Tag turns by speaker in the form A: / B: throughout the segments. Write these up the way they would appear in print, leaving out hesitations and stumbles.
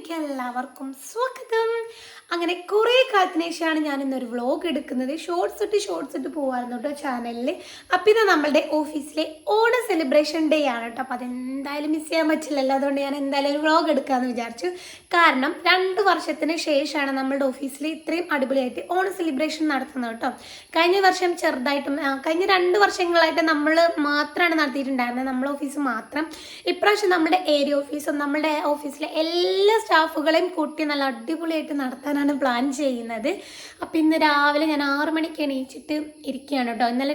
A: ചാനലിലേക്ക് എല്ലാവർക്കും സ്വാഗതം. അങ്ങനെ കുറേ കാലത്തിന് ശേഷമാണ് ഞാൻ ഇന്നൊരു വ്ളോഗ് എടുക്കുന്നത്. ഷോർട്സ് ഇട്ട് പോകുമായിരുന്നു കേട്ടോ ചാനലിൽ. അപ്പം ഇത് നമ്മളുടെ ഓഫീസിലെ ഓണ സെലിബ്രേഷൻ ഡേ ആണ് കേട്ടോ. അപ്പോൾ അതെന്തായാലും മിസ് ചെയ്യാൻ പറ്റില്ലല്ലോ. അതുകൊണ്ട് ഞാൻ എന്തായാലും ഒരു വ്ളോഗ് എടുക്കാമെന്ന് വിചാരിച്ചു. കാരണം 2 വർഷത്തിന് ശേഷമാണ് നമ്മളുടെ ഓഫീസിൽ ഇത്രയും അടിപൊളിയായിട്ട് ഓണ സെലിബ്രേഷൻ നടത്തുന്നത് കേട്ടോ. കഴിഞ്ഞ വർഷം ചെറുതായിട്ടും കഴിഞ്ഞ 2 വർഷങ്ങളായിട്ട് നമ്മൾ മാത്രമാണ് നടത്തിയിട്ടുണ്ടായിരുന്നത്, നമ്മളെ ഓഫീസ് മാത്രം. ഇപ്രാവശ്യം നമ്മുടെ ഏരിയ ഓഫീസും നമ്മുടെ ഓഫീസിലെ എല്ലാ സ്റ്റാഫുകളെയും കൂട്ടി നല്ല അടിപൊളിയായിട്ട് നടത്താനാണ് പ്ലാൻ ചെയ്യുന്നത്. അപ്പോൾ ഇന്ന് രാവിലെ ഞാൻ 6 മണിക്ക് എണീച്ചിട്ട് ഇരിക്കുകയാണ് കേട്ടോ. ഇന്നലെ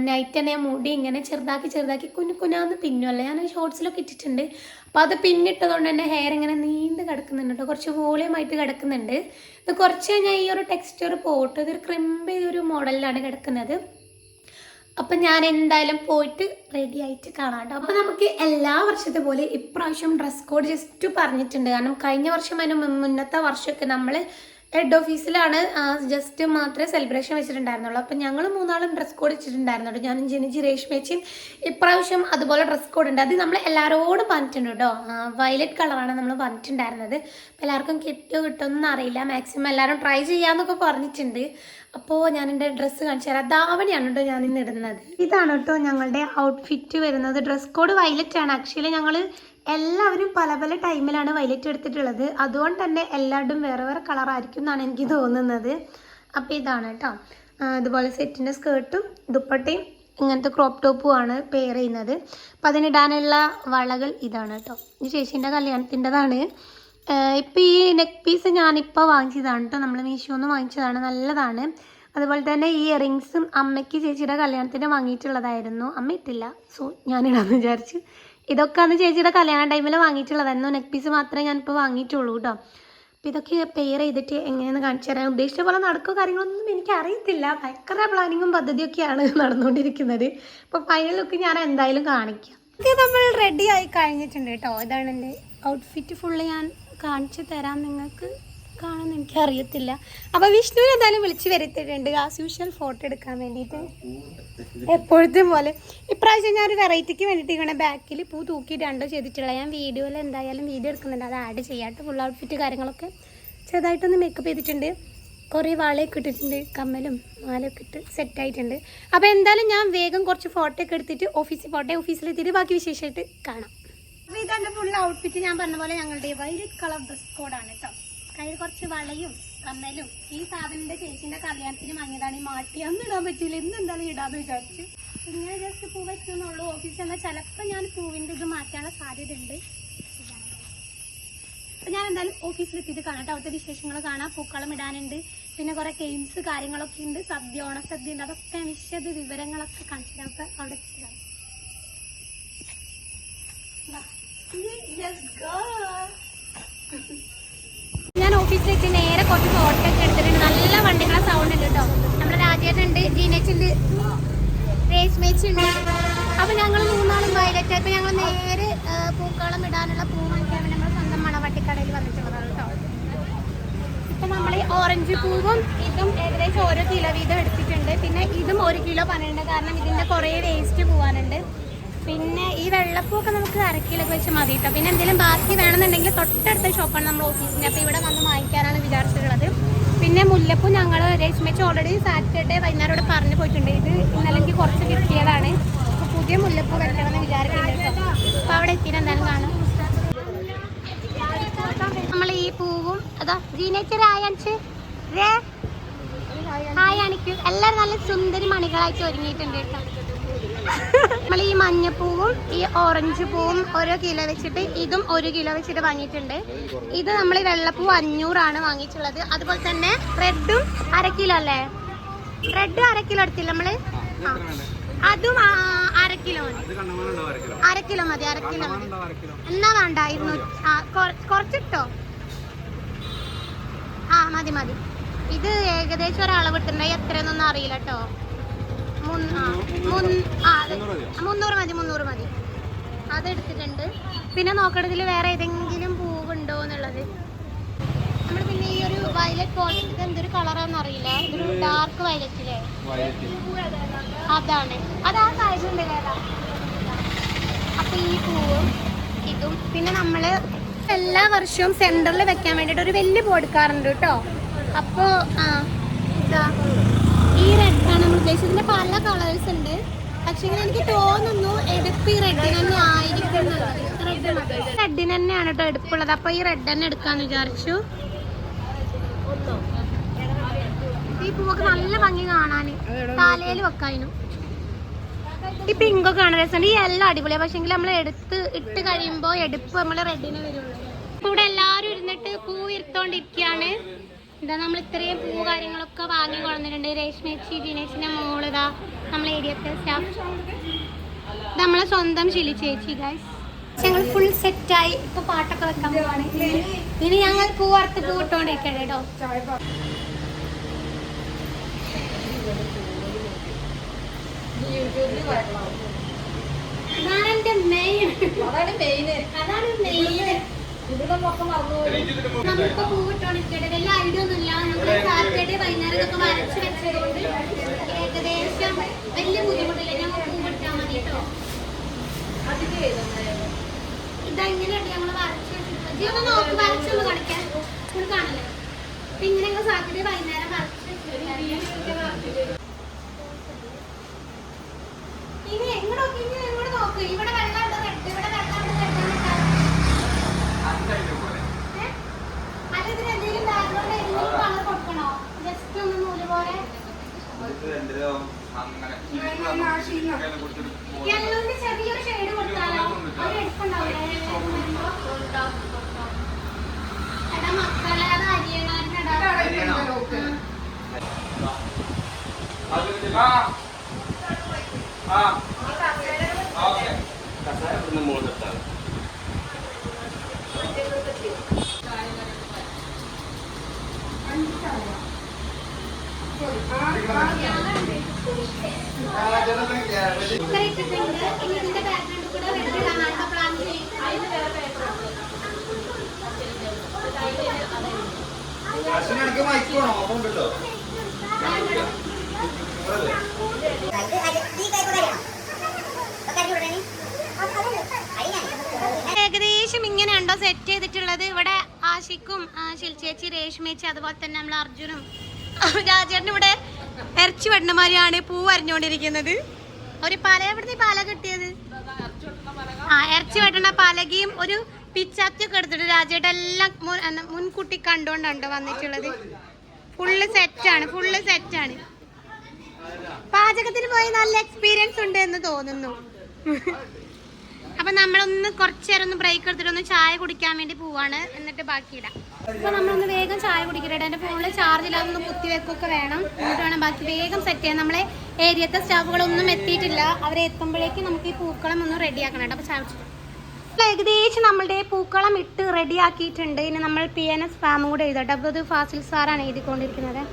A: നൈറ്റ് തന്നെ മുടി ഇങ്ങനെ ചെറുതാക്കി കുഞ്ഞാന്ന് പിന്നുമല്ലേ, ഞാൻ ഷോർട്സിലൊക്കെ ഇട്ടിട്ടുണ്ട്. അപ്പോൾ അത് പിന്നിട്ടതുകൊണ്ട് തന്നെ ഹെയർ ഇങ്ങനെ നീണ്ട് കിടക്കുന്നുണ്ട് കേട്ടോ, കുറച്ച് വോളിയമായിട്ട് കിടക്കുന്നുണ്ട്. ഇത് കുറച്ച് കഴിഞ്ഞാൽ ഈ ഒരു ടെക്സ്ചർ പോയിട്ട് ഇതൊരു ക്രിമ്പ് ചെയ്തൊരു മോഡലിലാണ് കിടക്കുന്നത്. അപ്പം ഞാൻ എന്തായാലും പോയിട്ട് റെഡി ആയിട്ട് കാണാം കേട്ടോ. അപ്പോൾ നമുക്ക് എല്ലാ വർഷത്തെ പോലെ ഇപ്രാവശ്യം ഡ്രസ് കോഡ് ജസ്റ്റ് പറഞ്ഞിട്ടുണ്ട്. കാരണം കഴിഞ്ഞ വർഷം അതിന് മുന്നത്തെ വർഷമൊക്കെ നമ്മൾ ഹെഡ് ഓഫീസിലാണ് ജസ്റ്റ് മാത്രമേ സെലിബ്രേഷൻ വെച്ചിട്ടുണ്ടായിരുന്നുള്ളൂ. അപ്പം ഞങ്ങൾ 3 ഡ്രസ് കോഡ് വെച്ചിട്ടുണ്ടായിരുന്നുള്ളൂ. ഞാനും ജിനിജി രേഷ്മേച്ചിയും ഇപ്രാവശ്യം അതുപോലെ ഡ്രസ് കോഡ് ഉണ്ട്. അത് നമ്മൾ എല്ലാവരോടും പറഞ്ഞിട്ടുണ്ട് കേട്ടോ. വയലറ്റ് കളറാണ് നമ്മൾ പറഞ്ഞിട്ടുണ്ടായിരുന്നത്. അപ്പോൾ എല്ലാവർക്കും കിട്ടുമെന്ന് അറിയില്ല. മാക്സിമം എല്ലാവരും ട്രൈ ചെയ്യാമെന്നൊക്കെ പറഞ്ഞിട്ടുണ്ട്. അപ്പോൾ ഞാൻ എൻ്റെ ഡ്രസ്സ് കാണിച്ചു തരാം. ധാവണിയാണ് കേട്ടോ ഞാൻ ഇന്ന് ഇടുന്നത്. ഇതാണ് കേട്ടോ ഞങ്ങളുടെ ഔട്ട്ഫിറ്റ് വരുന്നത്. ഡ്രസ് കോഡ് വയലറ്റ് ആണ്. ആക്ച്വലി ഞങ്ങൾ എല്ലാവരും പല ടൈമിലാണ് വയലറ്റ് എടുത്തിട്ടുള്ളത്. അതുകൊണ്ട് തന്നെ എല്ലാവരും വേറെ കളറായിരിക്കും എന്നാണ് എനിക്ക് തോന്നുന്നത്. അപ്പോൾ ഇതാണ് കേട്ടോ. അതുപോലെ സെറ്റിൻ്റെ സ്കേർട്ടും ദുപ്പട്ടയും ഇങ്ങനത്തെ ക്രോപ്പ് ടോപ്പും ആണ് പെയർ ചെയ്യുന്നത്. അപ്പോൾ അതിനിടാനുള്ള വളകൾ ഇതാണ് കേട്ടോ. ഇത് ചേച്ചീൻ്റെ കല്യാണത്തിൻ്റെതാണ്. ഇപ്പോൾ ഈ നെക്ക് പീസ് ഞാനിപ്പോൾ വാങ്ങിച്ചതാണ് കേട്ടോ. നമ്മൾ മീഷോന്ന് വാങ്ങിച്ചതാണ്, നല്ലതാണ്. അതുപോലെ തന്നെ ഈ ഇയറിങ്സും അമ്മയ്ക്ക് ചേച്ചിയുടെ കല്യാണത്തിന് വാങ്ങിയിട്ടുള്ളതായിരുന്നു. അമ്മ ഇട്ടില്ല, സോ ഞാനിടാമെന്ന് വിചാരിച്ചു. ഇതൊക്കെ അന്ന് ചേച്ചിയുടെ കല്യാണ ടൈമിൽ വാങ്ങിയിട്ടുള്ളതായിരുന്നു. നെക്ക് പീസ് മാത്രമേ ഞാനിപ്പോൾ വാങ്ങിയിട്ടുള്ളൂ കേട്ടോ. അപ്പോൾ ഇതൊക്കെ പെയർ ചെയ്തിട്ട് എങ്ങനെയെന്ന് കാണിച്ചു തരാൻ. ഉദ്ദേശിച്ച പോലെ നടക്കുക കാര്യങ്ങളൊന്നും എനിക്കറിയത്തില്ല. ഭയങ്കര പ്ലാനിങ്ങും പദ്ധതിയൊക്കെയാണ് നടന്നുകൊണ്ടിരിക്കുന്നത്. അപ്പോൾ ഫൈനൽ ലുക്ക് ഞാൻ എന്തായാലും കാണിക്കാം. ഇത് നമ്മൾ റെഡി ആയി കഴിഞ്ഞിട്ടുണ്ട് കേട്ടോ. ഇതാണ് എൻ്റെ ഔട്ട്ഫിറ്റ് ഫുള്ള് ഞാൻ കാണിച്ചു തരാം. നിങ്ങൾക്ക് കാണാൻ എനിക്കറിയത്തില്ല. അപ്പോൾ വിഷ്ണുവിനെ എന്തായാലും വിളിച്ച് വരുത്തിയിട്ടുണ്ട് ആസ് യൂഷ്വൽ ഫോട്ടോ എടുക്കാൻ വേണ്ടിയിട്ട്, എപ്പോഴത്തെ പോലെ. ഇപ്രാവശ്യം ഞാൻ ഒരു വെറൈറ്റിക്ക് വേണ്ടിയിട്ട് ഇങ്ങനെ ബാക്കിൽ പൂ തൂക്കിയിട്ടാണ്ടോ ചെയ്തിട്ടുള്ളത്. ഞാൻ വീഡിയോയിൽ എന്തായാലും വീഡിയോ എടുക്കുന്നുണ്ട്, അത് ആഡ് ചെയ്യാട്ട്. ഫുൾ ഔട്ട്ഫിറ്റ് കാര്യങ്ങളൊക്കെ ചെറുതായിട്ടൊന്ന് മേക്കപ്പ് ചെയ്തിട്ടുണ്ട്. കുറേ വാളയൊക്കെ ഇട്ടിട്ടുണ്ട്, കമ്മലും മാലയൊക്കെ ഇട്ട് സെറ്റായിട്ടുണ്ട്. അപ്പോൾ എന്തായാലും ഞാൻ വേഗം കുറച്ച് ഫോട്ടോ ഒക്കെ എടുത്തിട്ട് ഓഫീസിലെത്തിയിട്ട് ബാക്കി വിശേഷമായിട്ട് കാണാം. അപ്പോൾ ഇതെൻ്റെ ഫുൾ ഔട്ട്ഫിറ്റ് ഞാൻ പറഞ്ഞ പോലെ ഞങ്ങളുടെ വൈലറ്റ് കളർ ഡ്രസ് കോഡാണ് കേട്ടോ. കയ്യിൽ കുറച്ച് വളയും കമ്മലും. ഈ സാധനത്തിന്റെ ചേച്ചിന്റെ കല്യാണത്തിന് വാങ്ങിയതാണ്. ഈ മാട്ടി അന്ന് ഇടാൻ പറ്റില്ല, ഇന്ന് എന്തായാലും ഇടാന്ന് വിചാരിച്ചു. ഇങ്ങനെ ജസ്റ്റ് പൂ വെക്കുന്നുള്ളൂ. ഓഫീസിൽ എന്നാൽ ചിലപ്പോൾ ഞാൻ പൂവിൻ്റെ ഇത് മാറ്റാനുള്ള സാധ്യത ഉണ്ട്. അപ്പം ഞാൻ എന്തായാലും ഓഫീസിലെത്തിയിട്ട് കാണാം. അവിടുത്തെ വിശേഷങ്ങൾ കാണാം. പൂക്കളം ഇടാനുണ്ട്, പിന്നെ കുറേ ഗെയിംസ് കാര്യങ്ങളൊക്കെ ഉണ്ട്, സദ്യ ഓണസദ്യ ഉണ്ട്. അതൊക്കെ വിശദ വിവരങ്ങളൊക്കെ കാണിച്ചിട്ട് നമുക്ക് അവിടെ എത്തിയിട്ട് കാണാം. ഞാൻ ഓഫീസിലേക്ക് നേരെ കുറച്ച് ഫോട്ടോ ഒക്കെ എടുത്തിട്ടുണ്ട്. നല്ല വണ്ടികളെ സൗണ്ട് ഉണ്ട് കേട്ടോ. നമ്മുടെ രാജേട്ടനുണ്ട്, ജീനച്ചുണ്ട്, രേഷ്മേച്ചുണ്ട്. അപ്പോൾ ഞങ്ങൾ 3 വയലറ്റ്. അപ്പോൾ ഞങ്ങൾ നേരെ പൂക്കളം ഇടാനുള്ള പൂ വാങ്ങിക്കാൻ വേണ്ടി നമ്മൾ സ്വന്തം മണവട്ടിക്കടയിൽ വന്നിട്ടുള്ളതാണ് കേട്ടോ. ഇപ്പം നമ്മൾ ഈ ഓറഞ്ച് പൂവും ഇതും ഏകദേശം 1 കിലോ വീതം എടുത്തിട്ടുണ്ട്. പിന്നെ ഇതും 1 കിലോ പറഞ്ഞിട്ടുണ്ട്, കാരണം ഇതിൻ്റെ കുറേ വേസ്റ്റ് പോകാനുണ്ട്. പിന്നെ ഈ വെള്ളപ്പൂക്കെ നമുക്ക് 1/2 കിലോ വെച്ച് മതി കേട്ടോ. പിന്നെ എന്തെങ്കിലും ബാക്കി വേണമെന്നുണ്ടെങ്കിൽ തൊട്ടടുത്ത ഷോപ്പാണ് നമ്മൾ ഓഫീസിൻ്റെ. അപ്പോൾ ഇവിടെ വന്ന് വാങ്ങിക്കാനാണ് വിചാരിച്ചിട്ടുള്ളത്. പിന്നെ മുല്ലപ്പൂ ഞങ്ങൾ രേഷ്മേച്ച് ഓൾറെഡി സാറ്റർഡേ വൈകുന്നേരം ഇവിടെ പറഞ്ഞു പോയിട്ടുണ്ട്. ഇത് ഇന്നലെ എനിക്ക് കുറച്ച് കിട്ടിയതാണ്. അപ്പോൾ പുതിയ മുല്ലപ്പൂ വെക്കണമെന്ന് വിചാരിക്കുന്നുണ്ട് കേട്ടോ. അപ്പോൾ അവിടെ എത്തിയിട്ട് എന്തായാലും കാണാം. നമ്മൾ ഈ പൂവും അതാ ജീനേച്ചർ ആയാൻസ് ഹായാണിക്കും എല്ലാവരും നല്ല സുന്ദരി മണികളായിട്ട് ഒരുങ്ങിയിട്ടുണ്ട് കേട്ടോ. നമ്മൾ ഈ മഞ്ഞപ്പൂവും ഈ ഓറഞ്ച് പൂവും 1 കിലോ വെച്ചിട്ട്, ഇതും 1 കിലോ വെച്ചിട്ട് വാങ്ങിയിട്ടുണ്ട്. ഇത് നമ്മൾ ഈ വെള്ളപ്പൂ 500 വാങ്ങിയിട്ടുള്ളത്. അതുപോലെ തന്നെ റെഡും 1/2 കിലോ അല്ലേ? റെഡ് 1/2 കിലോ എടുത്തില്ല നമ്മൾ. അതും 1/2 കിലോ മതി. 1/2 കിലോ മതി. എന്നാ വേണ്ട 200 കുറച്ചിട്ടോ. മതി. ഇത് ഏകദേശം ഒരളവിട്ടുണ്ട്, എത്രയെന്നൊന്നും അറിയില്ല കേട്ടോ. 300 മതി. അതെടുത്തിട്ടുണ്ട്. പിന്നെ നോക്കണതിൽ വേറെ ഏതെങ്കിലും പൂവുണ്ടോ എന്നുള്ളത്. നമ്മൾ പിന്നെ ഈ ഒരു വയലറ്റ് പോലെ ഇത് എന്തൊരു കളറാണെന്ന് അറിയില്ല. ഇതൊരു ഡാർക്ക് വയലറ്റില്ലേ, അതാണ്. അത് ആ സൈസുണ്ട് വേറെ. അപ്പം ഈ പൂവും ഇതും പിന്നെ നമ്മൾ എല്ലാ വർഷവും സെന്ററിൽ വെക്കാൻ വേണ്ടിയിട്ട് ഒരു വലിയ ബോർഡ് എടുക്കാറുണ്ട് കേട്ടോ. അപ്പോൾ ഇതാ ഈ റെഡാണ് നമ്മൾ ഉദ്ദേശിച്ചത്. ഇതിൻ്റെ പല കളേഴ്സ് ഉണ്ട്. പക്ഷേ എനിക്ക് തോന്നുന്നു എടുപ്പ് ഈ റെഡിന് തന്നെ ആയിരിക്കും. റെഡിന് തന്നെയാണ് കേട്ടോ എടുപ്പുള്ളത്. അപ്പോൾ ഈ റെഡ് തന്നെ എടുക്കാമെന്ന് വിചാരിച്ചു. ഈ പൂവൊക്കെ നല്ല ഭംഗി കാണാൻ, തലയിൽ വെക്കാനും. ഈ പിങ്കൊക്കെ കാണാൻ രസമുണ്ട്. ഈ എല്ലാം അടിപൊളിയാണ്. പക്ഷേ നമ്മൾ ഇട്ട് കഴിയുമ്പോൾ എടുപ്പ് നമ്മൾ റെഡിന് വരുള്ളൂ. അപ്പോൾ ഇവിടെ എല്ലാവരും ഇരുന്നിട്ട് പൂ ഇരുത്തോണ്ടിരിക്കുകയാണ്. ഇതാ നമ്മൾ ഇത്രയും പൂ കാര്യങ്ങളൊക്കെ വാങ്ങി കൊണ്ടുവന്നിട്ടുണ്ട്. രേഷ്മേച്ചി, ജിനേച്ചിൻ്റെ മോളിതാ നമ്മളെ ഏരിയത്തെ സ്റ്റാഫ്, നമ്മളെ സ്വന്തം ഷിലി ചേച്ചി. ഗൈസ് ഞങ്ങൾ ഫുൾ സെറ്റായി. ഇപ്പോൾ പാട്ടൊക്കെ വെക്കാൻ പോവാണ്. ഇനി ഞങ്ങൾ പൂ വറുത്ത് പൂ ഇട്ടുകൊണ്ടിരിക്കട്ടെ കേട്ടോ. അതാണ് എൻ്റെ മെയിൻ. നമ്മളിപ്പോ പൂവിട്ടോണ്ടിരിക്കട്ടെ. വലിയ ഐഡിയ ഒന്നുമില്ല. നമ്മൾ സാറ്റർഡേ വൈകുന്നേരം ഇതൊക്കെ വരച്ച് വെച്ചതുകൊണ്ട് ഏകദേശം വലിയ ബുദ്ധിമുട്ടില്ല. ഞങ്ങൾ പൂവിട്ടാൽ മതി കേട്ടോ. ഇതെങ്ങനെയുണ്ട് ഞങ്ങൾ വരച്ച് വെച്ചിട്ട് ഒന്ന് നോക്ക്. വരച്ചൊന്ന് കളിക്കാൻ കൂടെ കാണില്ല. അപ്പൊ ഇങ്ങനെ ഞങ്ങൾ സാറ്റർഡേ വൈകുന്നേരം വരച്ച് വെച്ചിട്ട് ഇനി എങ്ങോട്ട് നോക്ക്. ഇവിടെ വെള്ളം ഉണ്ട്, റെഡ്. ഇവിടെ വെള്ളം ഉണ്ട്, റെഡ്. അല്ല ഇതിന് എന്തെങ്കിലും ബാക്ക്ഗ്രൗണ്ട് എന്തെങ്കിലും കളർ കൊടുക്കണോ? ജസ്റ്റ് ഒന്ന് നൂല് പോലെ യെല്ലോന്റെ ചെറിയൊരു ഷെയ്ഡ് കൊടുത്താലോ? ഒരു എടുപ്പുണ്ടാവില്ലേ? എടാ മക്കളെ, അത് അരിയണായിരുന്നെടാ. ഇതിന്റെ ബാക്ക്ഗ്രൗണ്ട് കൂടെ വെട്ടിടാനാണ് പ്ലാൻ ഏകദേശം ഇങ്ങനെയുണ്ടോ സെറ്റ് ചെയ്തിട്ടുള്ളത്. ഇവിടെ ആഷിക്കും ശിൽച്ചേച്ചി, രേഷ്മേച്ചി, അതുപോലെ തന്നെ നമ്മൾ അർജുനും രാജേട്ടനും ഇവിടെ ഇറച്ചി വെണ്ണമാരിയാണ് പൂ വരഞ്ഞുകൊണ്ടിരിക്കുന്നത്. ഒരു പല എവിടുന്ന് പാല കിട്ടിയത്? ഇറച്ചി വെട്ടണ പലകയും ഒരു പിച്ചാത്തിയൊക്കെ എടുത്തിട്ട് രാജേട്ടൻ എല്ലാം മുൻകൂട്ടി കണ്ടുകൊണ്ടുണ്ടോ വന്നിട്ടുള്ളത്. ഫുള്ള് സെറ്റാണ്. പാചകത്തിന് പോയി നല്ല എക്സ്പീരിയൻസ് ഉണ്ട് എന്ന് തോന്നുന്നു. അപ്പൊ നമ്മളൊന്ന് കുറച്ചേരം ഒന്ന് ബ്രേക്ക് എടുത്തിട്ട് ഒന്ന് ചായ കുടിക്കാൻ വേണ്ടി പോവാണ്. എന്നിട്ട് ബാക്കിയിടാം. അപ്പൊ നമ്മളൊന്ന് വേഗം ചായ കുടിക്കട്ടെ. എൻ്റെ ഫോണിൽ ചാർജ് ഇല്ലാതൊന്ന് കുത്തി വെക്കൊക്കെ വേണം. എന്നിട്ട് വേണം ബാക്കി വേഗം സെറ്റ് ചെയ്യാൻ. നമ്മളെ ഏരിയത്തെ സ്റ്റാഫുകളൊന്നും എത്തിയിട്ടില്ല. അവരെ എത്തുമ്പോഴേക്കും നമുക്ക് ഈ പൂക്കളം ഒന്ന് റെഡിയാക്കണം കേട്ടോ. അപ്പോൾ ചായ കുടിച്ചു ഏകദേശം നമ്മളുടെ പൂക്കളം ഇട്ട് റെഡിയാക്കിയിട്ടുണ്ട്. ഇനി നമ്മൾ PNS ഫാമും കൂടെ എഴുതട്ടെ. അപ്പോൾ അത് ഫാസിൽ സാറാണ് എഴുതിക്കൊണ്ടിരിക്കുന്നത്.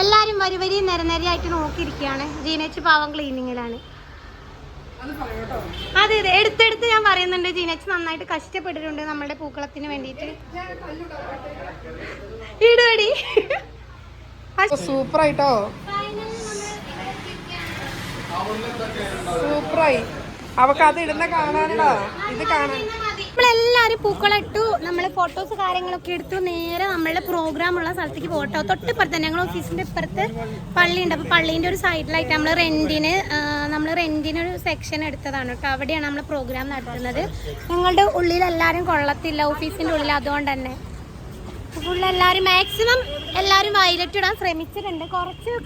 A: എല്ലാവരും വരി നിരനിരയായിട്ട് നോക്കിയിരിക്കുകയാണ്. ജീനേച്ച് പാവം ക്ലീനിങ്ങിലാണ്. അതെ എടുത്തെടുത്ത് ഞാൻ പറയുന്നുണ്ട്. ജീനച്ച് നന്നായിട്ട് കഷ്ടപ്പെട്ടിട്ടുണ്ട് നമ്മളുടെ പൂക്കളത്തിന് വേണ്ടിയിട്ട്. ഇടുവടി
B: സൂപ്പറായിട്ടോ, സൂപ്പറായി. അവക്ക് അത് ഇടുന്ന കാണാനോ, ഇത് കാണാൻ.
A: നമ്മളെല്ലാവരും പൂക്കളിട്ടു. നമ്മൾ ഫോട്ടോസ് കാര്യങ്ങളൊക്കെ എടുത്തു. നേരെ നമ്മളുടെ പ്രോഗ്രാം ഉള്ള സ്ഥലത്തേക്ക് പോട്ടോ. തൊട്ടിപ്പുറത്ത് തന്നെ ഞങ്ങൾ ഓഫീസിൻ്റെ ഇപ്പുറത്ത് പള്ളിയുണ്ട്. അപ്പോൾ പള്ളീൻ്റെ ഒരു സൈഡിലായിട്ട് നമ്മൾ റെൻറ്റിനൊരു സെക്ഷൻ എടുത്തതാണ് കേട്ടോ. അവിടെയാണ് നമ്മൾ പ്രോഗ്രാം നടത്തുന്നത്. ഞങ്ങളുടെ ഉള്ളിൽ എല്ലാവരും കൊള്ളത്തില്ല, ഓഫീസിൻ്റെ ഉള്ളിൽ. അതുകൊണ്ട് തന്നെ എല്ലാവരും മാക്സിമം എല്ലാവരും വയലറ്റ് ഇടാൻ ശ്രമിച്ചിട്ടുണ്ട്.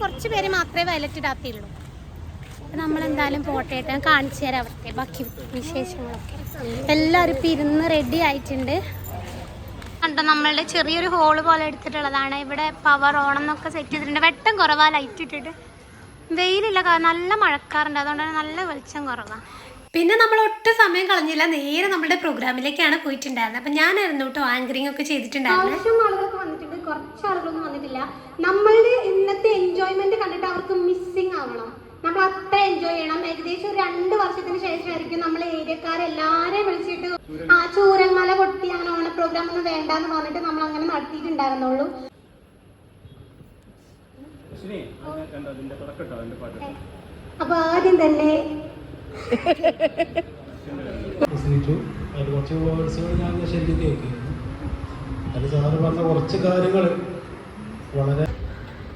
A: കുറച്ച് പേര് മാത്രമേ വയലറ്റ് ഇടാത്തുള്ളൂ. നമ്മളെന്തായാലും പോട്ടേട്ട് കാണിച്ചു തരാം അവിടുത്തെ ബാക്കി വിശേഷങ്ങളൊക്കെ. എല്ലാവരും ഇപ്പം ഇരുന്ന് റെഡി ആയിട്ടുണ്ട് കണ്ടോ. നമ്മളുടെ ചെറിയൊരു ഹോള് പോലെ എടുത്തിട്ടുള്ളതാണ്. ഇവിടെ പവർ ഓൺ എന്നൊക്കെ സെറ്റ് ചെയ്തിട്ടുണ്ട്. വെട്ടം കുറവാ, ലൈറ്റ് ഇട്ടിട്ട്. വെയിലില്ല, നല്ല മഴക്കാറുണ്ട്. അതുകൊണ്ട് തന്നെ നല്ല വെളിച്ചം കുറവാണ്. പിന്നെ നമ്മൾ ഒട്ടും സമയം കളഞ്ഞില്ല, നേരെ നമ്മുടെ പ്രോഗ്രാമിലേക്കാണ് പോയിട്ടുണ്ടായിരുന്നത്. അപ്പം ഞാനായിരുന്നു കേട്ടോ ആങ്കറിങ് ഒക്കെ ചെയ്തിട്ടുണ്ടായിരുന്നു. ആളുകളൊക്കെ വന്നിട്ടുണ്ട്, കുറച്ച് ആളുകളൊന്നും വന്നിട്ടില്ല. നമ്മളുടെ ഇന്നത്തെ എൻജോയ്മെന്റ് കണ്ടിട്ട് അവർക്ക് മിസ്സിങ് ആവണം. നമ്മൾ അത്ര എൻജോയ് ചെയ്യണം. ഏകദേശം ഒരു 2 വർഷത്തിന് ശേഷമായിരിക്കും നമ്മൾ ഏരിയക്കാരെല്ലാരെയും വിളിച്ചിട്ട് ചൂരന്മല പൊട്ടി അങ്ങനെ ഓണ പ്രോഗ്രാം ഒന്നും വേണ്ടെന്ന് പറഞ്ഞിട്ട് നമ്മൾ അങ്ങനെ നടത്തിയിട്ടുണ്ടായിരുന്നുള്ളൂ. അപ്പൊ ആദ്യം തന്നെ
C: കുറച്ച് വേർഡ്സുകൾ ഞാൻ ശരിക്കും കേൾക്കുന്നു. അത് സാറ് പറഞ്ഞ കുറച്ച് കാര്യങ്ങൾ വളരെ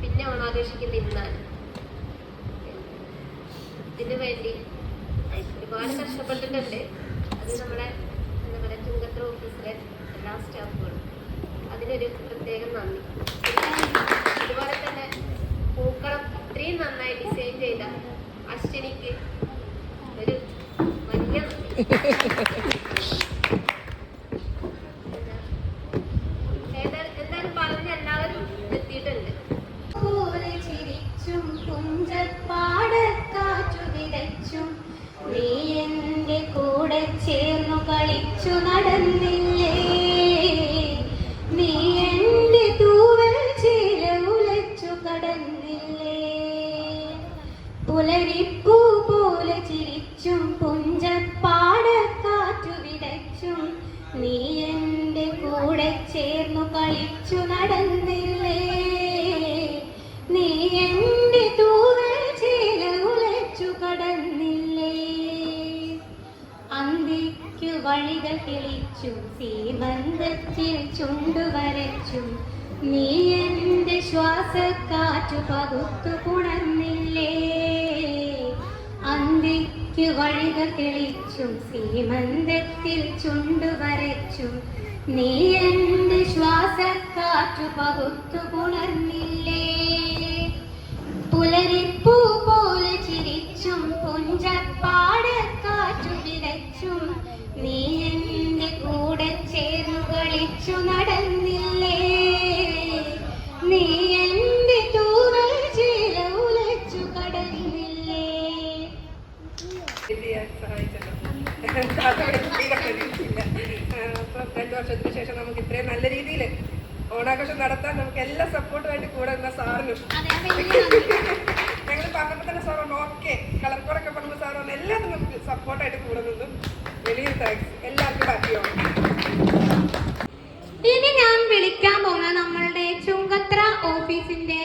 D: പിന്നെ ഓണാഘോഷിക്കുന്ന ഇന്നാണ്. ഇതിനു വേണ്ടി ഒരുപാട് കഷ്ടപ്പെട്ടിട്ടുണ്ട്. അത് നമ്മുടെ എന്താ പറയുക ചുങ്കത്ര ഓഫീസിലെ എല്ലാ സ്റ്റാഫുകളും അതിനൊരു പ്രത്യേകം നന്ദി. അതുപോലെ തന്നെ പൂക്കളം ഇത്രയും നന്നായി ഡിസൈൻ ചെയ്ത അശ്വിനിക്ക് ഒരു വലിയ നന്ദി. എന്തായാലും പറഞ്ഞ എല്ലാവരും എത്തിയിട്ടുണ്ട്.
A: നീ എന്റെ കൂടെ ചേർന്നു കളിച്ചു നടന്നില്ലേ, നീ എന്റെ തൂവൽ ചേല ഉലച്ചു കടന്നില്ലേ, പുലരിപ്പൂ പോലെ ചിരിച്ചും പുഞ്ചപ്പാടക്കാറ്റു വിതച്ചും നീ എന്റെ കൂടെ ചേർന്നു കളിച്ചു നടന്നില്ലേ, നീ എന്റെ തൂവൽ ചേല ഉലച്ചു കടന്നില്ലേ, അന്തിക്കു വഴികൾ തെളിച്ചു സീമന്തത്തിൽ ചുണ്ടുവരച്ചു നീ എന്റെ ശ്വാസക്കാറ്റു പകുത്തു പുണർന്നില്ലേ, അന്തിക്കു വഴികൾ തെളിച്ചു സീമന്തത്തിൽ ചുണ്ടുവരച്ചു നീ എന്റെ ശ്വാസക്കാറ്റു പകുത്തു പുണർന്നില്ലേ, പുലരിപ്പൂ പോലെ ചിരിച്ചും പുഞ്ചപ്പാടക്കാറ്റു വിതച്ചും നീ എന്റെ കൂടെ ചേർന്നു കളിച്ചു നടന്നില്ലേ, നീ എന്റെ തൂവൽ ചേല ഉലച്ചു കടന്നില്ലേ.
B: അപ്പൊ 2 വർഷത്തിന് ശേഷം നമുക്ക് ഇത്രയും നല്ല രീതിയിൽ ഓണാഘോഷം നടത്താൻ നമുക്ക് എല്ലാ സപ്പോർട്ടുമായിട്ട് കൂടെ നിന്ന സാറിനും ഞങ്ങൾ പറഞ്ഞപ്പോൾ തന്നെ സാർ പറഞ്ഞു ഓക്കെ, കളർ കോഡൊക്കെ പറഞ്ഞപ്പോൾ സാർ പറഞ്ഞു എല്ലാത്തിനും നമുക്ക് സപ്പോർട്ടായിട്ട് കൂടെ നിന്നും വലിയ താങ്ക്സ്. എല്ലാവർക്കും ഹാപ്പിയാണ്.
A: ഇനി ഞാൻ വിളിക്കാൻ പോകുന്നത് നമ്മളുടെ ചുങ്കത്ര ഓഫീസിന്റെ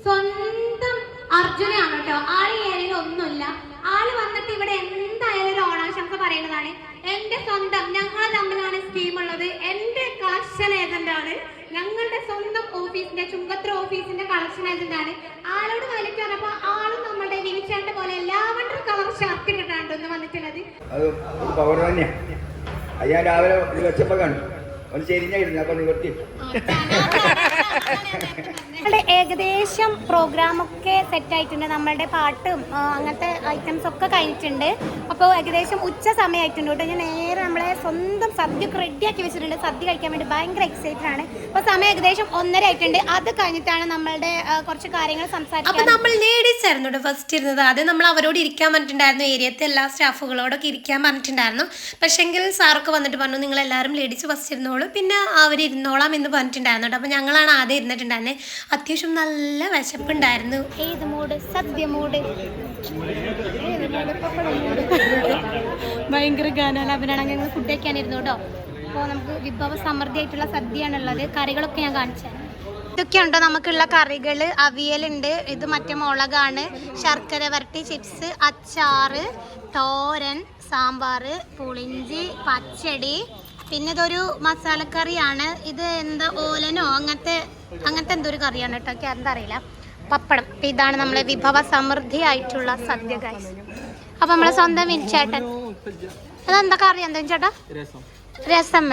A: സ്വന്തം അർജുനാണ് കേട്ടോ. ആള് ഏരിയയിൽ ഒന്നുമില്ല. ആള് വന്നിട്ട് ഇവിടെ എന്തായാലും ഒരു ഓണാശംസ പറയുന്നതാണ്. എന്റെ സ്വന്തം, ഞങ്ങൾ തമ്മിലാണ് സ്കീമുള്ളത്. എന്റെ കളക്ഷൻ ഏജന്റ് ആണ്. ഞങ്ങളുടെ സ്വന്തം ഓഫീസിന്റെ ചുങ്കത്ര ഓഫീസിന്റെ കളക്ഷൻ ഏജന്റ് ആണ്. ആളോട് വിലക്ക് പറഞ്ഞപ്പോ ആളും നമ്മുടെ വിനിച്ചേട്ട പോലെ ലാവണ്ടർ കളർ ഷർട്ട് കിട്ടാണ്ട് ഒന്ന് വന്നിട്ടുള്ളത്.
E: അത് ഒരു പവർ തന്നെയാണ്. അത് ഞാൻ രാവിലെ ഇത് വെച്ചപ്പോൾ കണ്ടു, ഒന്ന് ചെരിഞ്ഞായിരുന്നു. അപ്പൊ നിവർത്തി
A: ഏകദേശം പ്രോഗ്രാമൊക്കെ സെറ്റ് ആയിട്ടുണ്ട്. നമ്മളുടെ പാട്ടും അങ്ങനത്തെ ഐറ്റംസ് ഒക്കെ കഴിഞ്ഞിട്ടുണ്ട്. അപ്പോൾ ഏകദേശം ഉച്ച സമയമായിട്ടുണ്ട് കേട്ടോ. ഞാൻ നേരെ നമ്മളെ സ്വന്തം സദ്യയൊക്കെ റെഡിയാക്കി വെച്ചിട്ടുണ്ട്. സദ്യ കഴിക്കാൻ വേണ്ടി ഭയങ്കര എക്സൈറ്റഡ് ആണ്. അപ്പോൾ സമയം ഏകദേശം 1:30 ആയിട്ടുണ്ട്. അത് കഴിഞ്ഞിട്ടാണ് നമ്മളുടെ കുറച്ച് കാര്യങ്ങൾ സംസാരിക്കുന്നത്. അപ്പോൾ നമ്മൾ ലേഡീസ് ആയിരുന്നു കേട്ടോ ഫസ്റ്റ് ഇരുന്നത്. ആദ്യം നമ്മൾ അവരോട് ഇരിക്കാൻ പറഞ്ഞിട്ടുണ്ടായിരുന്നു. ഏരിയത്തെ എല്ലാ സ്റ്റാഫുകളോടൊക്കെ ഇരിക്കാൻ പറഞ്ഞിട്ടുണ്ടായിരുന്നു. പക്ഷേങ്കിൽ സാറൊക്കെ വന്നിട്ട് പറഞ്ഞു നിങ്ങളെല്ലാവരും ലേഡീസ് ഫസ്റ്റ് ഇരുന്നോളൂ, പിന്നെ അവരിരുന്നോളാം എന്ന് പറഞ്ഞിട്ടുണ്ടായിരുന്നു കേട്ടോ. അപ്പോൾ ഞങ്ങളാണ് ആദ്യം ഇരുന്നിട്ടുണ്ടായിരുന്നത്. അത്യാവശ്യം നല്ല വിശപ്പുണ്ടായിരുന്നു. ഏത് മൂഡ്? സദ്യ മൂഡ്. ഭയങ്കര ഗാനാലാപനാണ്. ഞങ്ങൾ ഫുഡ് കഴിക്കാനിരുന്നു കേട്ടോ. അപ്പോൾ നമുക്ക് വിഭവ സമൃദ്ധിയായിട്ടുള്ള സദ്യയാണുള്ളത്. കറികളൊക്കെ ഞാൻ കാണിച്ചു തരാം. ഇതൊക്കെയുണ്ടോ നമുക്കുള്ള കറികൾ? അവിയലുണ്ട്, ഇത് മറ്റേ മുളകാണ്, ശർക്കര വരട്ടി, ചിപ്സ്, അച്ചാറ്, തോരൻ, സാമ്പാർ, പുളിഞ്ചി, പച്ചടി, പിന്നെ ഇതൊരു മസാലക്കറിയാണ്. ഇത് എന്താ ഓലനോ അങ്ങനത്തെ എന്തോ ഒരു കറിയാണ് കേട്ടോ, എനിക്ക് എന്താ അറിയില്ല. പപ്പടം. ഇതാണ് നമ്മളെ വിഭവ സമൃദ്ധിയായിട്ടുള്ള സദ്യ ഗൈസ്. അപ്പം നമ്മളെ സ്വന്തം വിനിച്ചേട്ടൻ. അതെന്താ കറി എന്താ ചേട്ടാ? രസം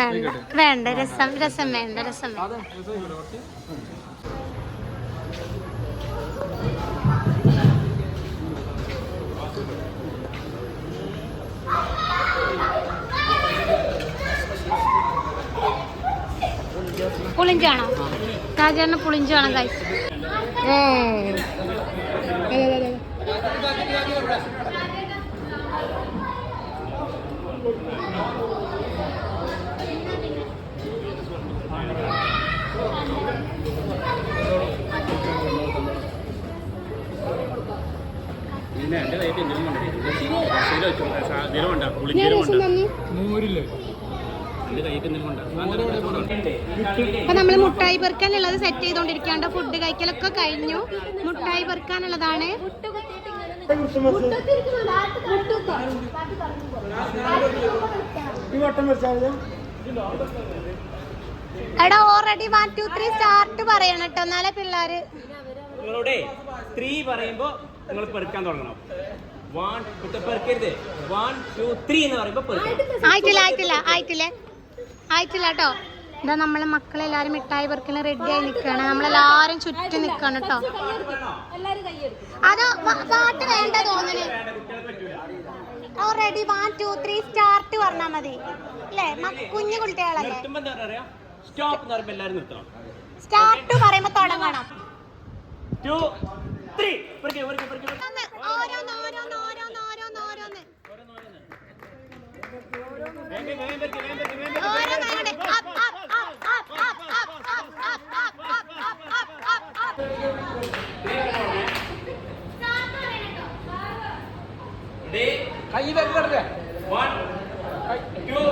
A: വേണ്ട രസം വേണ്ട. പുളിഞ്ചാണോ? രാജാറിന് പുളിഞ്ചാണ് ഗൈസ്. അപ്പൊ നമ്മള് മുട്ടായി പെറുക്കാനുള്ളത് സെറ്റ് ചെയ്തോണ്ടിരിക്കാണ്ട്. ഫുഡ് കഴിക്കലൊക്കെ കഴിഞ്ഞു. മുട്ടായി പെറുക്കാനുള്ളതാണ്. എടാ ഓൾറെഡി 1 2 3 സ്റ്റാർട്ട് പറയണം കേട്ടോ, എന്നാലേ പിള്ളേര്.
F: നിങ്ങളോട് 3 പറയുമ്പോ നിങ്ങൾ പെറുക്കാൻ തുടങ്ങണം. 1 പെറുക്കരുത്. 1 2 3 എന്ന് പറയുമ്പോ പെറുക്കണം.
A: ആയിട്ടില്ല കേട്ടോ. ഇതാ നമ്മളെ മക്കളെല്ലാരും മിഠായി പെറുക്കിന് റെഡി ആയി നിൽക്കുകയാണ്. നമ്മളെല്ലാരും ചുറ്റും നിൽക്കണം കേട്ടോ. അതോ പാട്ട് വേണ്ട തോന്നല്. ഓൾറെഡി 1 2 3 സ്റ്റാർട്ട് പറഞ്ഞാ മതി അല്ലേ? കുഞ്ഞു കുട്ടികളല്ലേ.
F: സ്റ്റോപ്പ് എന്ന് പറയുമ്പോ എല്ലാരും നിർത്തണം.
A: സ്റ്റാർട്ട് പറയുമ്പോ തുടങ്ങണം.
F: 2 3
C: കൈ വെക്കരുത്.
F: 1 2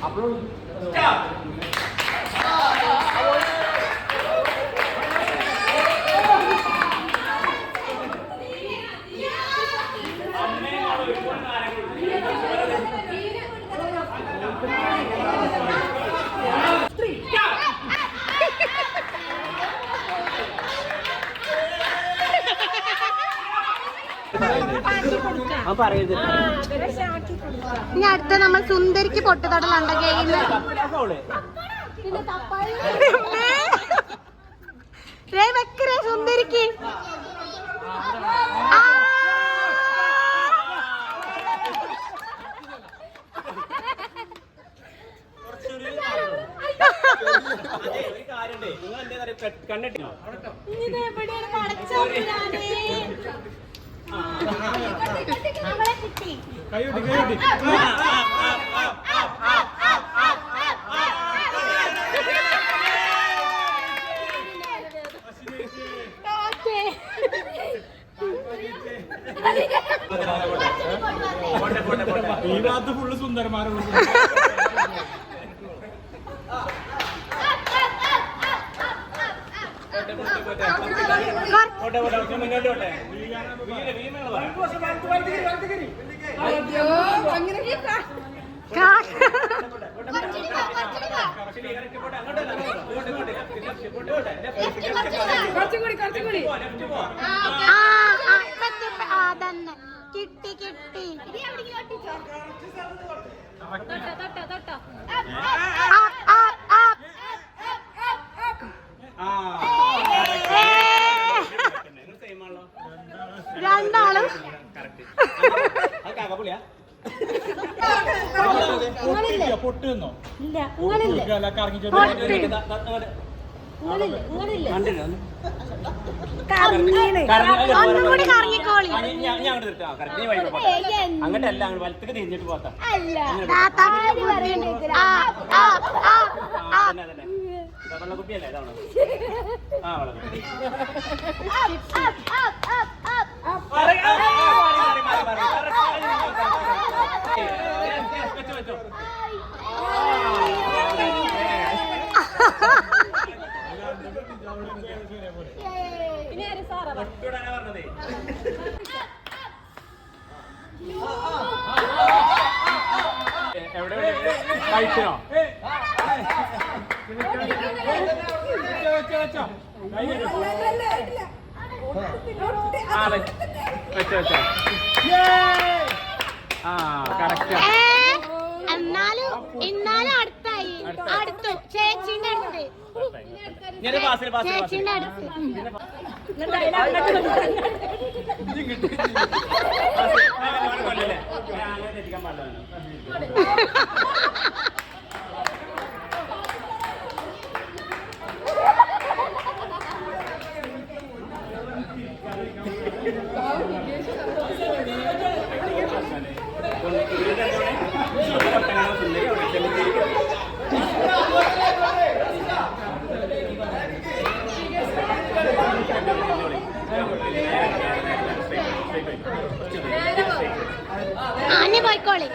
C: അപ്പോൾ
F: സ്റ്റാർട്ട്.
A: ഇനി അടുത്ത നമ്മൾ സുന്ദരിക്ക് പൊട്ടുതടലുണ്ട് ഗെയിം. വെക്കരേ സുന്ദരിക്ക്.
F: കണ്ടിട്ടോ
C: ഈ ഭാഗത്ത് ഫുള്ള് സുന്ദരന്മാരുള്ളൂ.
A: അതന്നെ കിട്ടി കിട്ടി. രണ്ടാളും
C: പൊട്ടുന്നോ
A: ഒന്നുകൂടി കറങ്ങിക്കോളി.
F: അങ്ങോട്ടല്ല വലത്തേക്ക് തിരിഞ്ഞിട്ട് പോത്താ. വെള്ളക്കുപ്പിയല്ലേ ഇതാണോ? ആ വെള്ളക്കുപ്പി. വെച്ചോ പറഞ്ഞതേ. എവിടെ കഴിച്ചോ? വെച്ചോ. ആ കറക്റ്റ്.
A: എന്നാലും അടുത്തായി. അടുത്തു ചേച്ചിന്റെ അടുത്ത്. ചേച്ചിന്റെ അടുത്ത്. ആഞ്ഞു പോയിക്കോളി.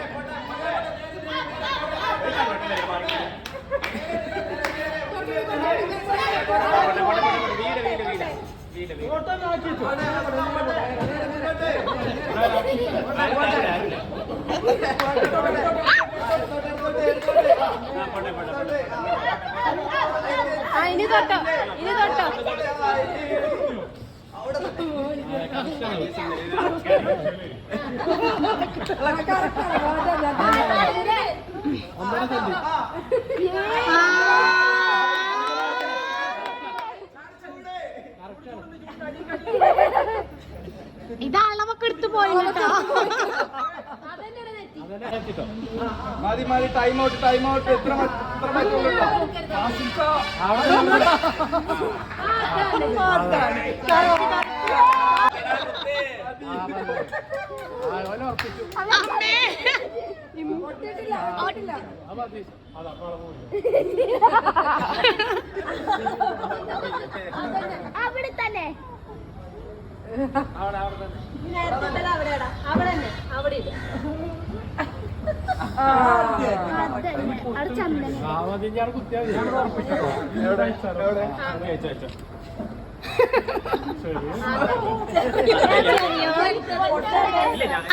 D: ഇനി തൊട്ടോ ഇനി തൊട്ടോ.
A: ഇത് അളവൊക്കെ എടുത്തു പോയിട്ടോ.
E: മതി മതി, ടൈം ഔട്ട് ടൈം ഔട്ട്. എത്ര
D: അവിടെ തന്നെ അവിടെ ഇല്ല.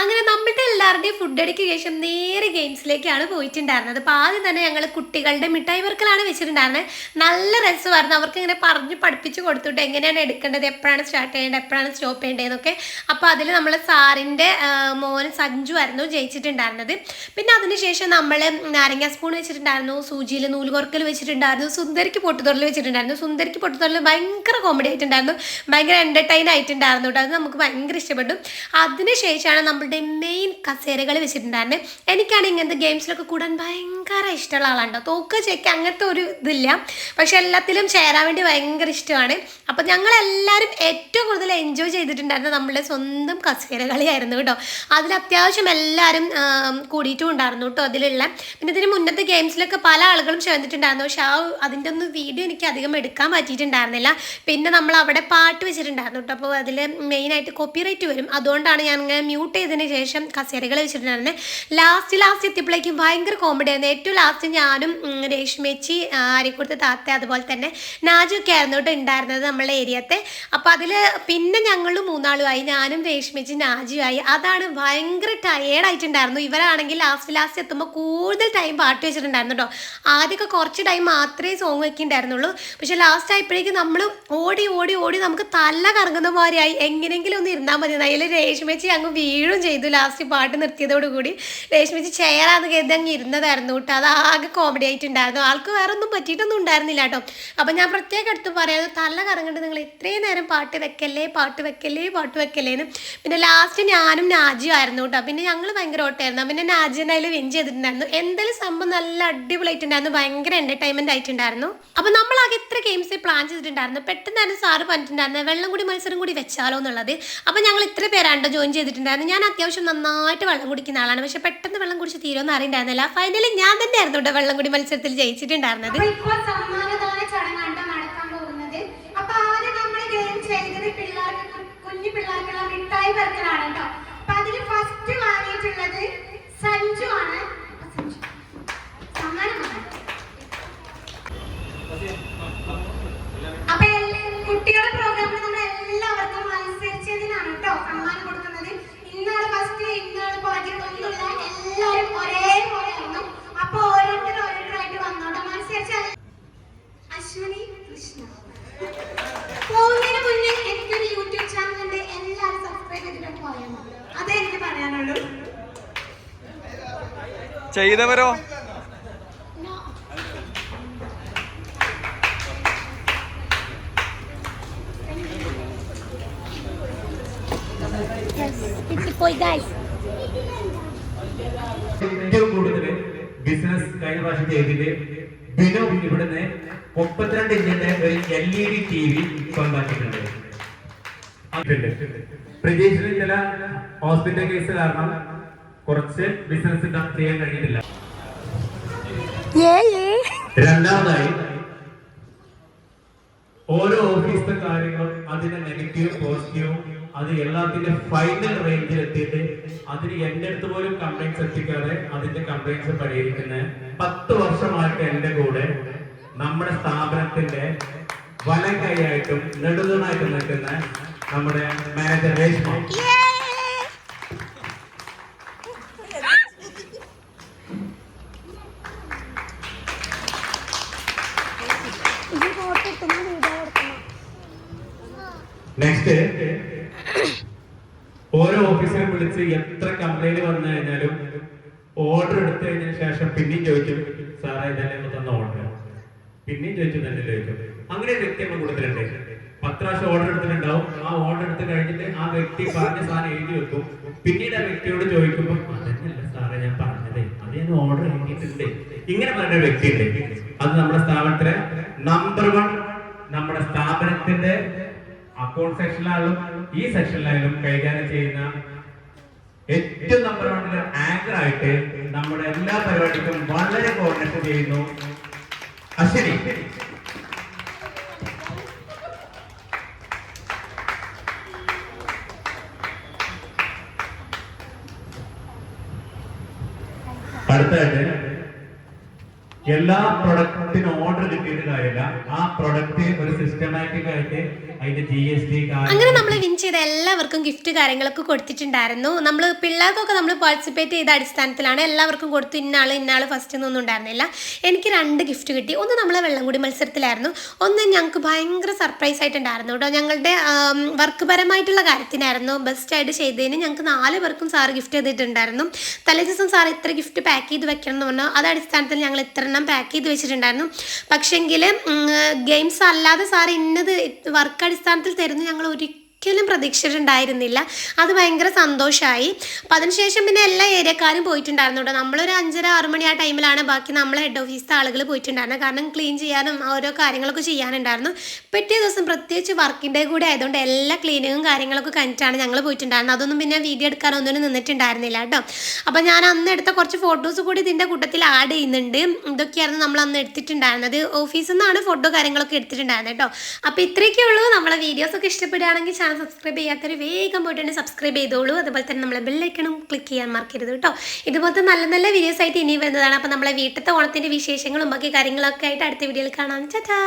A: അങ്ങനെ നമ്മുടെ എല്ലാവരുടെയും ഫുഡ് അടിക്ക് ശേഷം നേരെ ഗെയിംസിലേക്കാണ് പോയിട്ടുണ്ടായിരുന്നത്. അപ്പോൾ ആദ്യം തന്നെ ഞങ്ങൾ കുട്ടികളുടെ മിഠായി വർക്കലാണ് വെച്ചിട്ടുണ്ടായിരുന്നത്. നല്ല രസമായിരുന്നു. അവർക്ക് ഇങ്ങനെ പറഞ്ഞ് പഠിപ്പിച്ച് കൊടുത്തിട്ട് എങ്ങനെയാണ് എടുക്കേണ്ടത്, എപ്പോഴാണ് സ്റ്റാർട്ട് ചെയ്യേണ്ടത്, എപ്പോഴാണ് സ്റ്റോപ്പ് ചെയ്യേണ്ടതെന്നൊക്കെ. അപ്പോൾ അതിൽ നമ്മൾ സാറിൻ്റെ മോൻ സഞ്ജു ആയിരുന്നു ജയിച്ചിട്ടുണ്ടായിരുന്നത്. പിന്നെ അതിനുശേഷം നമ്മൾ നാരങ്ങ സ്പൂൺ വെച്ചിട്ടുണ്ടായിരുന്നു, സൂചിയിൽ നൂലുകൊർക്കൽ വെച്ചിട്ടുണ്ടായിരുന്നു, സുന്ദരിക്ക് പൊട്ടുതൊടൽ വെച്ചിട്ടുണ്ടായിരുന്നു. സുന്ദരിക്ക് പൊട്ടുതൊടൽ ഭയങ്കര കോമഡി ആയിട്ടുണ്ടായിരുന്നു, ഭയങ്കര എൻ്റർടൈൻ ആയിട്ടുണ്ടായിരുന്നു കേട്ടോ. അത് നമുക്ക് ഭയങ്കര ഇഷ്ടപ്പെട്ടു. അതിനുശേഷമാണ് നമ്മളുടെ മെയിൻ കസേരകൾ വെച്ചിട്ടുണ്ടായിരുന്നത്. എനിക്കാണ് ഇങ്ങനത്തെ ഗെയിംസിലൊക്കെ കൂടാൻ ഭയങ്കര ഇഷ്ടമുള്ള ആളാണ്. തോക്ക് ചെക്ക് അങ്ങനത്തെ ഒരു ഇതില്ല, പക്ഷെ എല്ലാത്തിലും ചേരാൻ വേണ്ടി ഭയങ്കര ഇഷ്ടമാണ്. അപ്പോൾ ഞങ്ങളെല്ലാവരും ഏറ്റവും കൂടുതൽ എൻജോയ് ചെയ്തിട്ടുണ്ടായിരുന്നത് നമ്മളുടെ സ്വന്തം കസേര കളിയായിരുന്നു കേട്ടോ. അതിൽ അത്യാവശ്യം എല്ലാവരും കൂടിയിട്ടും ഉണ്ടായിരുന്നു കേട്ടോ അതിലുള്ള. പിന്നെ ഇതിന് മുന്നത്തെ ഗെയിംസിലൊക്കെ പല ആളുകളും ചേർന്നിട്ടുണ്ടായിരുന്നു, പക്ഷെ അതിൻ്റെ ഒന്നും വീഡിയോ എനിക്ക് അധികം എടുക്കാൻ പറ്റിയിട്ടുണ്ടായിരുന്നില്ല. പിന്നെ നമ്മൾ അവിടെ പാട്ട് വെച്ചിട്ടുണ്ടായിരുന്നു കേട്ടോ. അപ്പോൾ അതിൽ മെയിനായിട്ട് കോപ്പിറൈറ്റ് വരും, അതുകൊണ്ടാണ് ഞാൻ ഇങ്ങനെ മ്യൂട്ട് ചെയ്തതിന് ശേഷം കസേരകൾ വെച്ചിട്ടുണ്ടായിരുന്നത്. ലാസ്റ്റ് എത്തിയപ്പോഴേക്കും ഭയങ്കര കോമഡി ആയിരുന്നു. ഏറ്റവും ലാസ്റ്റ് ഞാനും രേഷ്മേച്ചി, ആര്യക്കുടുത്ത് താത്ത, അതുപോലെ തന്നെ നാജൊക്കെ ആയിരുന്നു കേട്ടോ ഉണ്ടായിരുന്നത് നമ്മളുടെ ഏരിയത്തെ. അപ്പോൾ അതിൽ പിന്നെ ഞങ്ങൾ മൂന്നാളുമായി, ഞാനും രേഷ്മേച്ചി നാജിയുമായി. അതാണ് ഭയങ്കര ടയേർഡായിട്ടുണ്ടായിരുന്നു. ഇവരാണെങ്കിൽ ലാസ്റ്റ് എത്തുമ്പോൾ കൂടുതൽ ടൈം പാട്ട് വെച്ചിട്ടുണ്ടായിരുന്നു കേട്ടോ. ആദ്യമൊക്കെ കുറച്ച് ടൈം മാത്രമേ സോങ് വെക്കിണ്ടായിരുന്നുള്ളൂ, പക്ഷെ ലാസ്റ്റ് ആയപ്പോഴേക്കും നമ്മൾ ഓടി നമുക്ക് തല കറങ്ങുന്ന മാതിരിയായി. എങ്ങനെയെങ്കിലും ഒന്ന് ഇരുന്നാൽ മതി. അതിൽ രേഷ്മേച്ചി അങ്ങ് വീഴും ചെയ്തു. ലാസ്റ്റ് പാട്ട് നിർത്തിയതോടുകൂടി രേഷ്മേച്ചി ചെയറാന്ന് കരുതി അങ്ങ് ഇരുന്നതായിരുന്നു കേട്ടോ. അതാകെ കോമഡി ആയിട്ടുണ്ടായിരുന്നു. ആൾക്ക് വേറെ ഒന്നും പറ്റിയിട്ടൊന്നും ഉണ്ടായിരുന്നില്ല കേട്ടോ. അപ്പം ഞാൻ പ്രത്യേകം എടുത്ത് പറയാം, തല കറങ്ങേണ്ടത് നിങ്ങൾ ഇത്രയും നേരം പാട്ട് വെക്കല്ലേന്ന്. പിന്നെ ലാസ്റ്റ് ഞാനും നാജിയും ആയിരുന്നു കേട്ടോ. പിന്നെ ഞങ്ങൾ ഭയങ്കര ഓട്ടായിരുന്നു. പിന്നെ നാജിൻ്റെ അതിൽ വിൻ ചെയ്തിട്ടുണ്ടായിരുന്നു. എന്തായാലും സംഭവം നല്ല അടിപൊളിയായിട്ടുണ്ടായിരുന്നു, ഭയങ്കര എൻ്റർടൈൻമെൻറ്റ് ആയിട്ടുണ്ടായിരുന്നു. അപ്പം നമ്മളാകെ ഇത്ര ഗെയിംസ് പ്ലാൻ ചെയ്തിട്ടുണ്ടായിരുന്നു. പെട്ടെന്നായിരുന്നു സാറ് പറഞ്ഞിട്ടുണ്ടായിരുന്നു വെള്ളം കൂടി മത്സരം കൂടി വെച്ചാലോ എന്നുള്ളത്. അപ്പം ഞങ്ങൾ ഇത്ര പേരാണ്ടോ ജോയിൻ ചെയ്തിട്ടുണ്ടായിരുന്നു. ഞാൻ അത്യാവശ്യം നന്നായിട്ട് വെള്ളം കുടിക്കുന്ന ആളാണ്, പക്ഷെ പെട്ടെന്ന് വെള്ളം കുടിച്ച് തീരുമെന്ന് അറിയണ്ടായിരുന്നില്ല. ഫൈനലി ഞാൻ തന്നെ ആയിരുന്നു കേട്ടോ വെള്ളം കൂടി മത്സരത്തിൽ ജയിച്ചിട്ടുണ്ടായിരുന്നത്. സമ്മാനദാന ചടങ്ങാണ് നടക്കാൻ പോകുന്നത്. അപ്പൊ ആദ്യം നമ്മൾ ഗെയിം ചെയ്തത് കുഞ്ഞു പിള്ളേർക്കുള്ള മിഠായി വർക്കലാണ് കേട്ടോ. അപ്പൊ അതിൽ ഫസ്റ്റ് വാങ്ങിയിട്ടുള്ളത് സഞ്ജു ആണ്. അപ്പൊ കുട്ടികളുടെ പ്രോഗ്രാമിൽ നമ്മൾ എല്ലാവർക്കും മത്സരിച്ചതിനാണ് കേട്ടോ സമ്മാനം കൊടുക്കുന്നത്. ഇന്നാള് ഫസ്റ്റ് ഇന്നാള് പോയിട്ടൊന്നുമില്ല, എല്ലാവരും ഒരേപോലെ ആയിരുന്നു. അപ്പൊ ഓരോരുത്തരായിട്ട് വന്നോട്ടോ മത്സരിച്ച അശ്വിനി കൃഷ്ണ. പോകുന്നതിന് മുന്നേ എനിക്കൊരു യൂട്യൂബ് ചാനലുണ്ട്, എല്ലാവരും സബ്സ്ക്രൈബ് ചെയ്തിട്ട് പോയാൽ മതി. അതേ എനിക്ക് പറയാനുള്ളൂ.
E: ചെയ്തവരോ
C: ഏറ്റവും കൂടുതൽ ബിസിനസ് കഴിഞ്ഞ പ്രാവശ്യം ചെയ്തിട്ട് ബിനു ഇവിടുന്ന് 32 ഇഞ്ചിന്റെ ഒരു LED TV സ്വന്തമാക്കിയിട്ടുണ്ട്. പ്രതീക്ഷിച്ച ചില ഹോസ്പിറ്റൽ കേസ് കാരണം കുറച്ച് ബിസിനസ് ചെയ്യാൻ കഴിയുന്നില്ല. രണ്ടാമതായി ഓരോ ഓഫീസിലെ കാര്യങ്ങളും അതിന്റെ നെഗറ്റീവും പോസിറ്റീവും അത് എല്ലാത്തിന്റെ ഫൈനൽ റേഞ്ചിൽ എത്തിയിട്ട് അതിന് എന്റെ അടുത്ത് പോലും കംപ്ലൈന്റ്സ് എത്തിക്കാതെ അതിന്റെ കംപ്ലൈന്റ്സ് പരിഹരിക്കുന്ന 10 വർഷമായിട്ട് എന്റെ കൂടെ നമ്മുടെ സ്ഥാപനത്തിന്റെ വലക്കൈയായിട്ടും നെടുതൂണായിട്ടും നിൽക്കുന്ന നമ്മുടെ മാനേജർ രേഷ്മ. നെക്സ്റ്റ്, ഓരോ ഓഫീസിലും വിളിച്ച് എത്ര കംപ്ലൈന്റ് വന്നു കഴിഞ്ഞാലും ഓർഡർ എടുത്തു കഴിഞ്ഞതിന് ശേഷം പിന്നെയും ചോദിക്കും, സാറേ ഇതല്ലേ തന്ന ഓർഡർ, പിന്നെയും ചോദിച്ചു തന്നെ ചോദിക്കും. അങ്ങനെ ഒരു വ്യക്തി നമ്മൾ കൊടുത്തിട്ടുണ്ട്. 10 പ്രാവശ്യം ഓർഡർ എടുത്തിട്ടുണ്ടാവും. ആ ഓർഡർ എടുത്ത് കഴിഞ്ഞിട്ട് ആ വ്യക്തി പറഞ്ഞ സാധനം എഴുതി വെക്കും. പിന്നീട് ആ വ്യക്തിയോട് ചോദിക്കുമ്പോൾ അതന്നെയല്ല സാറേ ഞാൻ പറഞ്ഞതേ, അത് ഞാൻ ഓർഡർ എഴുതിയിട്ടുണ്ട്. ഇങ്ങനെ പറഞ്ഞ ഒരു വ്യക്തി ഉണ്ട്. അത് നമ്മുടെ സ്ഥാപനത്തിലെ നമ്പർ 1, നമ്മുടെ സ്ഥാപനത്തിന്റെ അക്കൗണ്ട് സെക്ഷനിലായാലും ഈ സെക്ഷനിലായാലും കൈകാര്യം ചെയ്യുന്ന ഏറ്റവും നമ്പർ 1 ആങ്കർ ആയിട്ട് നമ്മുടെ എല്ലാ പരിപാടിക്കും വളരെ കോർഡിനേറ്റ് ചെയ്യുന്നു അശ്വിനി. അടുത്തായിട്ട് എല്ലാ പ്രൊഡക്റ്റിന് ഓർഡർ കിട്ടിയിട്ട് കാര്യമില്ല, ആ പ്രൊഡക്റ്റ് ഒരു സിസ്റ്റമാറ്റിക് ആയിട്ട് അതിന്റെ GST
A: അങ്ങനെ നമ്മൾ വിൻ ചെയ്ത എല്ലാവർക്കും ഗിഫ്റ്റ് കാര്യങ്ങളൊക്കെ കൊടുത്തിട്ടുണ്ടായിരുന്നു. നമ്മൾ പിള്ളേർക്കൊക്കെ നമ്മൾ പാർട്ടിസിപ്പേറ്റ് ചെയ്ത അടിസ്ഥാനത്തിലാണ് എല്ലാവർക്കും കൊടുത്തു. ഇന്നാൾ ഫസ്റ്റ് എന്നൊന്നും ഉണ്ടായിരുന്നില്ല. എനിക്ക് 2 ഗിഫ്റ്റ് കിട്ടി. ഒന്ന് നമ്മളെ വെള്ളംകൂടി മത്സരത്തിലായിരുന്നു, ഒന്ന് ഞങ്ങൾക്ക് ഭയങ്കര സർപ്രൈസ് ആയിട്ടുണ്ടായിരുന്നു കേട്ടോ. ഞങ്ങളുടെ വർക്ക് പരമായിട്ടുള്ള കാര്യത്തിനായിരുന്നു. ബെസ്റ്റായിട്ട് ചെയ്തതിന് ഞങ്ങൾക്ക് 4 പേർക്കും സാറ് ഗിഫ്റ്റ് ചെയ്തിട്ടുണ്ടായിരുന്നു. തലേ ദിവസം സാർ ഇത്ര ഗിഫ്റ്റ് പാക്ക് ചെയ്ത് വെക്കണം എന്ന് പറഞ്ഞു. അത് അടിസ്ഥാനത്തിൽ ഞങ്ങൾ ഇത്ര പാക്ക് ചെയ്ത് വെച്ചിട്ടുണ്ടായിരുന്നു. പക്ഷെങ്കിൽ ഗെയിംസ് അല്ലാതെ സാർ ഇന്നത് വർക്ക് അടിസ്ഥാനത്തിൽ തരുന്നു ഞങ്ങൾ ഒരിക്കലും പ്രതീക്ഷിച്ചിട്ടുണ്ടായിരുന്നില്ല. അത് ഭയങ്കര സന്തോഷമായി. അപ്പം അതിനുശേഷം പിന്നെ എല്ലാ ഏരിയക്കാരും പോയിട്ടുണ്ടായിരുന്നു കേട്ടോ. നമ്മളൊരു 5:30-6 മണി ആ ടൈമിലാണ് ബാക്കി നമ്മളെ ഹെഡ് ഓഫീസിലെ ആളുകൾ പോയിട്ടുണ്ടായിരുന്നു. കാരണം ക്ലീൻ ചെയ്യാനും ഓരോ കാര്യങ്ങളൊക്കെ ചെയ്യാനുണ്ടായിരുന്നു. പിറ്റേ ദിവസം പ്രത്യേകിച്ച് വർക്കിൻ്റെ കൂടെ ആയതുകൊണ്ട് എല്ലാ ക്ലീനിങ്ങും കാര്യങ്ങളൊക്കെ കഴിഞ്ഞിട്ടാണ് ഞങ്ങൾ പോയിട്ടുണ്ടായിരുന്നത്. അതൊന്നും പിന്നെ വീഡിയോ എടുക്കാനൊന്നും നിന്നിട്ടുണ്ടായിരുന്നില്ല കേട്ടോ. അപ്പം ഞാൻ അന്ന് എടുത്ത കുറച്ച് ഫോട്ടോസ് കൂടി ഇതിൻ്റെ കൂട്ടത്തിൽ ആഡ് ചെയ്യുന്നുണ്ട്. ഇതൊക്കെയായിരുന്നു നമ്മൾ അന്ന് എടുത്തിട്ടുണ്ടായിരുന്നത്. ഓഫീസിൽ നിന്നാണ് ഫോട്ടോ കാര്യങ്ങളൊക്കെ എടുത്തിട്ടുണ്ടായിരുന്നത് കേട്ടോ. അപ്പോൾ ഇത്രയൊക്കെ ഉള്ളൂ. നമ്മളെ വീഡിയോസൊക്കെ ഇഷ്ടപ്പെടുകയാണെങ്കിൽ ചാനൽ സബ്സ്ക്രൈബ് ചെയ്യാത്തൊരു വേഗം പോയിട്ട് തന്നെ സബ്സ്ക്രൈബ് ചെയ്തോളൂ. അതുപോലെ തന്നെ നമ്മളെ ബെല്ലൈക്കണും ക്ലിക്ക് ചെയ്യാൻ മറക്കരുത് കേട്ടോ. ഇതുപോലത്തെ നല്ല നല്ല വീഡിയോസ് ആയിട്ട് ഇനി വരുന്നതാണ്. അപ്പോൾ നമ്മളെ വീട്ടിലത്തെ ഓണത്തിൻ്റെ വിശേഷങ്ങളും ബാക്കി കാര്യങ്ങളൊക്കെ ആയിട്ട് അടുത്ത വീഡിയോയിൽ കാണാം. ചാ.